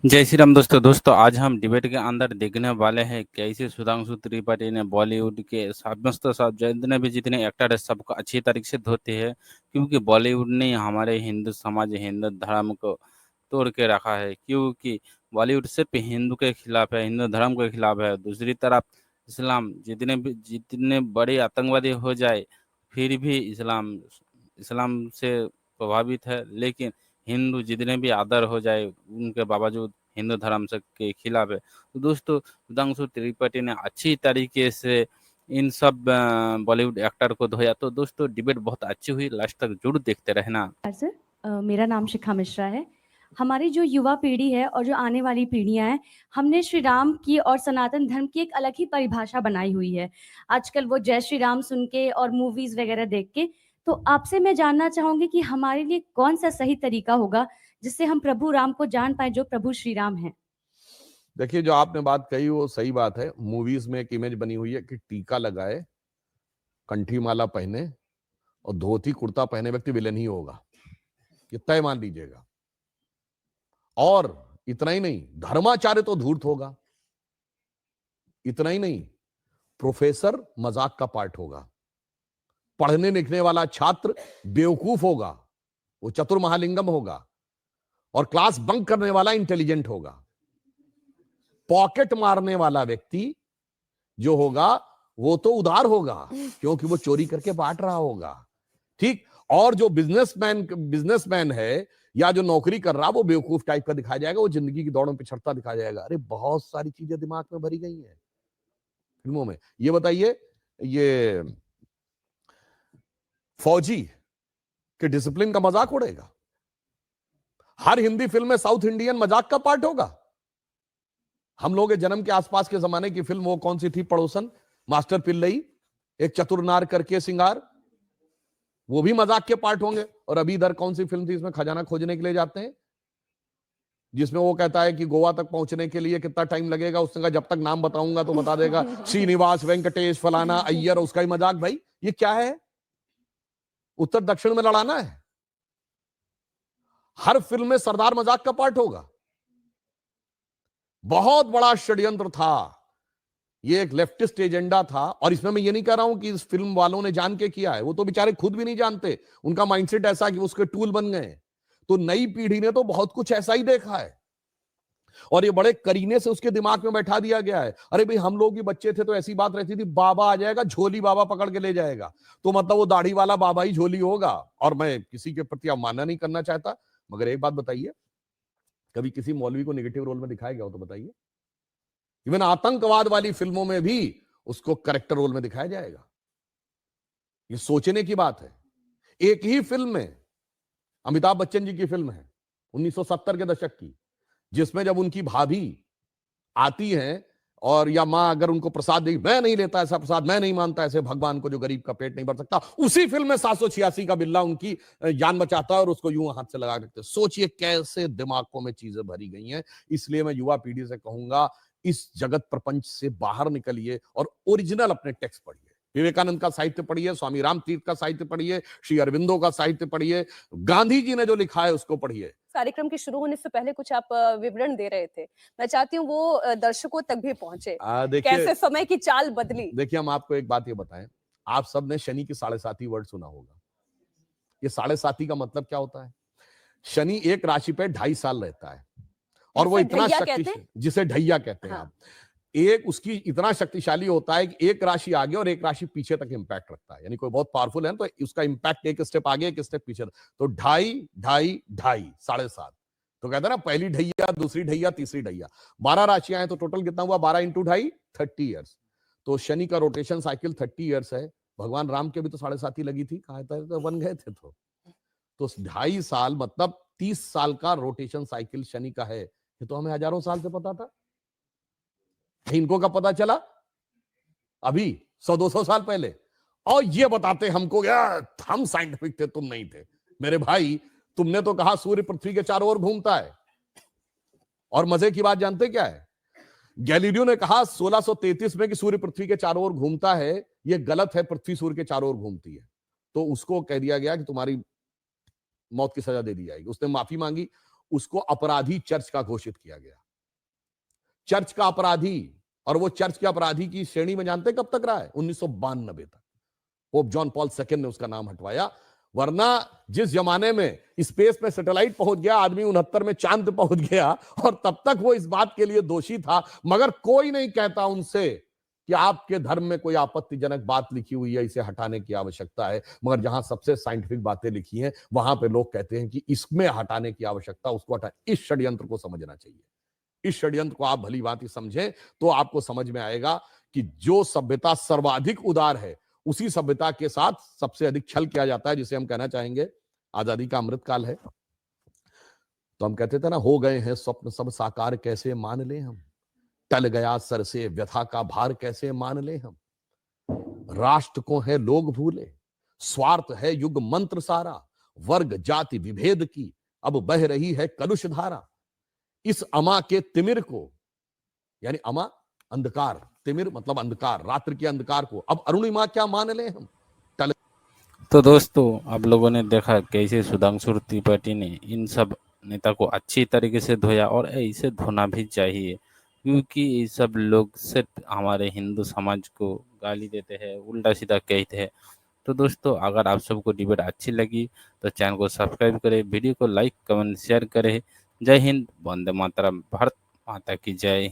जय श्री राम दोस्तों आज हम डिबेट के अंदर देखने वाले हैं कैसे सुधांशु त्रिपाठी ने बॉलीवुड के समस्त सब जितने भी जितने एक्टर है सबको अच्छी तरीके से धोते हैं, क्योंकि बॉलीवुड ने हमारे हिंदू समाज हिंदू धर्म को तोड़ के रखा है। क्योंकि बॉलीवुड सिर्फ हिंदू के खिलाफ है, हिंदू धर्म के खिलाफ है। दूसरी तरफ इस्लाम जितने बड़े आतंकवादी हो जाए फिर भी इस्लाम इस्लाम से प्रभावित है, लेकिन हिंदू जितने भी आदर हो जाए उनके बावजूद हिंदू धर्म से के खिलाफ है। तो दोस्तों सुधांशु त्रिपाठी ने अच्छी तरीके से इन सब बॉलीवुड एक्टर को धोया। तो दोस्तों डिबेट बहुत अच्छी हुई, लास्ट तक जरूर देखते रहना। सर, मेरा नाम शिखा मिश्रा है। हमारी जो युवा पीढ़ी है और जो आने वाली पीढ़ियां हैं, हमने श्री राम की और सनातन धर्म की एक अलग ही परिभाषा बनाई हुई है। आजकल वो जय श्री राम सुन के और मूवीज वगैरह देख के, तो आपसे मैं जानना चाहूंगी कि हमारे लिए कौन सा सही तरीका होगा जिससे हम प्रभु राम को जान पाए जो प्रभु श्री राम हैं। देखिए, जो आपने बात कही वो सही बात है। मूवीज में एक इमेज बनी हुई है कि टीका लगाए, कंठी माला पहने और धोती कुर्ता पहने व्यक्ति विलेन ही होगा, ये तय मान लीजिएगा। और इतना ही नहीं, धर्माचार्य तो धूर्त होगा। इतना ही नहीं, प्रोफेसर मजाक का पार्ट होगा। पढ़ने लिखने वाला छात्र बेवकूफ होगा, वो चतुर महालिंगम होगा। और क्लास बंक करने वाला इंटेलिजेंट होगा। पॉकेट मारने वाला व्यक्ति जो होगा वो तो उदार होगा, क्योंकि वो चोरी करके बांट रहा होगा। ठीक। और जो बिजनेसमैन है या जो नौकरी कर रहा वो बेवकूफ टाइप का दिखाया जाएगा, वो जिंदगी की दौड़ में पिछड़ता दिखाया जाएगा। अरे बहुत सारी चीजें दिमाग में भरी गई हैं फिल्मों में। ये बताइए, ये फौजी के डिसिप्लिन का मजाक उड़ेगा? हर हिंदी फिल्म में साउथ इंडियन मजाक का पार्ट होगा? हम लोग के जन्म के आसपास के जमाने की फिल्म वो कौन सी थी, पड़ोसन, मास्टर पिल्लई, एक चतुरनार करके सिंगार, वो भी मजाक के पार्ट होंगे। और अभी इधर कौन सी फिल्म थी इसमें खजाना खोजने के लिए जाते हैं, जिसमें वो कहता है कि गोवा तक पहुंचने के लिए कितना टाइम लगेगा, उसने कहा जब तक नाम बताऊंगा तो बता देगा श्रीनिवास वेंकटेश फलाना अय्यर, उसका ही मजाक। भाई ये क्या है? उत्तर दक्षिण में लड़ाना है? हर फिल्म में सरदार मजाक का पार्ट होगा? बहुत बड़ा षड्यंत्र था, ये एक लेफ्टिस्ट एजेंडा था। और इसमें मैं ये नहीं कह रहा हूं कि इस फिल्म वालों ने जान के किया है, वो तो बेचारे खुद भी नहीं जानते, उनका माइंडसेट ऐसा कि उसके टूल बन गए। तो नई पीढ़ी ने तो बहुत कुछ ऐसा ही देखा है और ये बड़े करीने से उसके दिमाग में बैठा दिया गया है। अरे भाई हम लोग भी बच्चे थे तो ऐसी बात रहती थी, बाबा आ जाएगा, झोली बाबा पकड़ के ले जाएगा, तो मतलब वो दाढ़ी वाला बाबा ही झोली होगा। और मैं किसी के प्रति अवमानना नहीं करना चाहता, मगर एक बात बताइए, कभी किसी मौलवी को नेगेटिव रोल में दिखाया गया हो तो बताइए? इवन आतंकवाद वाली फिल्मों में भी उसको करेक्टर रोल में दिखाया जाएगा। ये सोचने की बात है। एक ही फिल्म में, अमिताभ बच्चन जी की फिल्म है 1970 के दशक की, जिसमें जब उनकी भाभी आती हैं और या मां अगर उनको प्रसाद देगी, मैं नहीं लेता ऐसा प्रसाद, मैं नहीं मानता ऐसे भगवान को जो गरीब का पेट नहीं भर सकता, उसी फिल्म में 786 का बिल्ला उनकी जान बचाता है और उसको यूं हाथ से लगा रखते। सोचिए कैसे दिमागों में चीजें भरी गई हैं। इसलिए मैं युवा पीढ़ी से कहूंगा, इस जगत प्रपंच से बाहर निकलिए और ओरिजिनल अपने टेक्स्ट पढ़िए। विवेकानंद का साहित्य पढ़िए, स्वामी रामतीर्थ का साहित्य पढ़िए, श्री अरविंदो का साहित्य पढ़िए, गांधी जी ने जो लिखा है उसको पढ़िए। कार्यक्रम के शुरू होने से पहले कुछ आप विवरण दे रहे थे, मैं चाहती हूँ वो दर्शकों तक भी पहुंचे। कैसे समय की चाल बदली। देखिए, हम आपको एक बात ये बताएं, आप सबने शनि की 7.5 वर्ड सुना होगा। ये 7.5 का मतलब क्या होता है? शनि एक राशि पे 2.5 साल रहता है और वो इतना शक्तिशाली, जिसे ढैया कहते हैं आप, एक उसकी इतना शक्तिशाली होता है कि एक राशि आगे और एक राशि पीछे तक इंपैक्ट रखता है। यानी कोई बहुत पावरफुल है तो उसका इंपैक्ट एक स्टेप आगे एक स्टेप पीछे। तो 2.5, 2.5, 2.5, 7.5। तो कहते हैं ना, पहली ढैया, दूसरी ढैया, तीसरी ढैया, 12 राशियां हैं तो टोटल कितना हुआ? 12 × 2.5, 30 ईयर्स। तो शनि का रोटेशन साइकिल 30 ईयर्स है। भगवान राम के भी तो 7.5 लगी थी, कहा था तो बन गए थे। तो 2.5 साल मतलब 30 साल का रोटेशन साइकिल शनि का है। ये तो हमें हजारों साल से पता था, इनको कब पता चला? अभी 100-200 साल पहले। और ये बताते हमको, यार हम साइंटिफिक थे, तुम नहीं थे। मेरे भाई, तुमने तो कहा सूर्य पृथ्वी के चारों ओर घूमता है। और मजे की बात जानते क्या है? गैलीलियो ने कहा 1633 में कि सूर्य पृथ्वी के चारों ओर घूमता है, यह गलत है, पृथ्वी सूर्य के चारों ओर घूमती है। तो उसको कह दिया गया कि तुम्हारी मौत की सजा दे दी जाएगी। उसने माफी मांगी। उसको अपराधी चर्च का घोषित किया गया, चर्च का अपराधी। और वो चर्च के अपराधी की श्रेणी में जानते कब तक रहा है? 1992 तक। पोप जॉन पॉल सेकंड ने उसका नाम हटवाया। वरना जिस जमाने में स्पेस में सैटेलाइट पहुंच गया, आदमी 69 में चांद पहुंच गया, और तब तक वो इस बात के लिए दोषी था, मगर कोई नहीं कहता उनसे कि आपके धर्म में कोई आपत्तिजनक बात लिखी हुई है, इसे हटाने की आवश्यकता है। मगर जहां सबसे साइंटिफिक बातें लिखी हैं, वहां पे लोग कहते हैं कि इसमें हटाने की आवश्यकता, उसको हटा। इस षड्यंत्र को समझना चाहिए। इस षड्यंत्र को आप भली भांति समझें तो आपको समझ में आएगा कि जो सभ्यता सर्वाधिक उदार है, उसी सभ्यता के साथ सबसे अधिक छल किया जाता है, जिसे हम कहना चाहेंगे आजादी का अमृतकाल है। तो हम कहते थे ना, हो गए हैं स्वप्न सब साकार, कैसे मान ले हम, टल गया सर से व्यथा का भार, कैसे मान ले हम। राष्ट्र को है लोग भूले, स्वार्थ है युग मंत्र सारा, वर्ग जाति विभेद की अब बह रही है कलुष धारा। इस अमा के तिमिर को, यानी अमा अंधकार, तिमिर मतलब अंधकार, रात्रि के अंधकार को अब अरुणिमा क्या मान ले हम। तो दोस्तों, आप लोगों ने देखा कैसे सुधांशु त्रिपाठी ने इन सब नेता को अच्छी तरीके से धोया, और ऐसे धोना भी चाहिए, क्योंकि ये सब लोग सिर्फ हमारे हिंदू समाज को गाली देते हैं, उल्टा सीधा कहते हैं। तो दोस्तों, अगर आप सबको डिबेट अच्छी लगी तो चैनल को सब्सक्राइब करें, वीडियो को लाइक कमेंट शेयर करें। जय हिंद, वंदे मातरम, भारत माता की जय।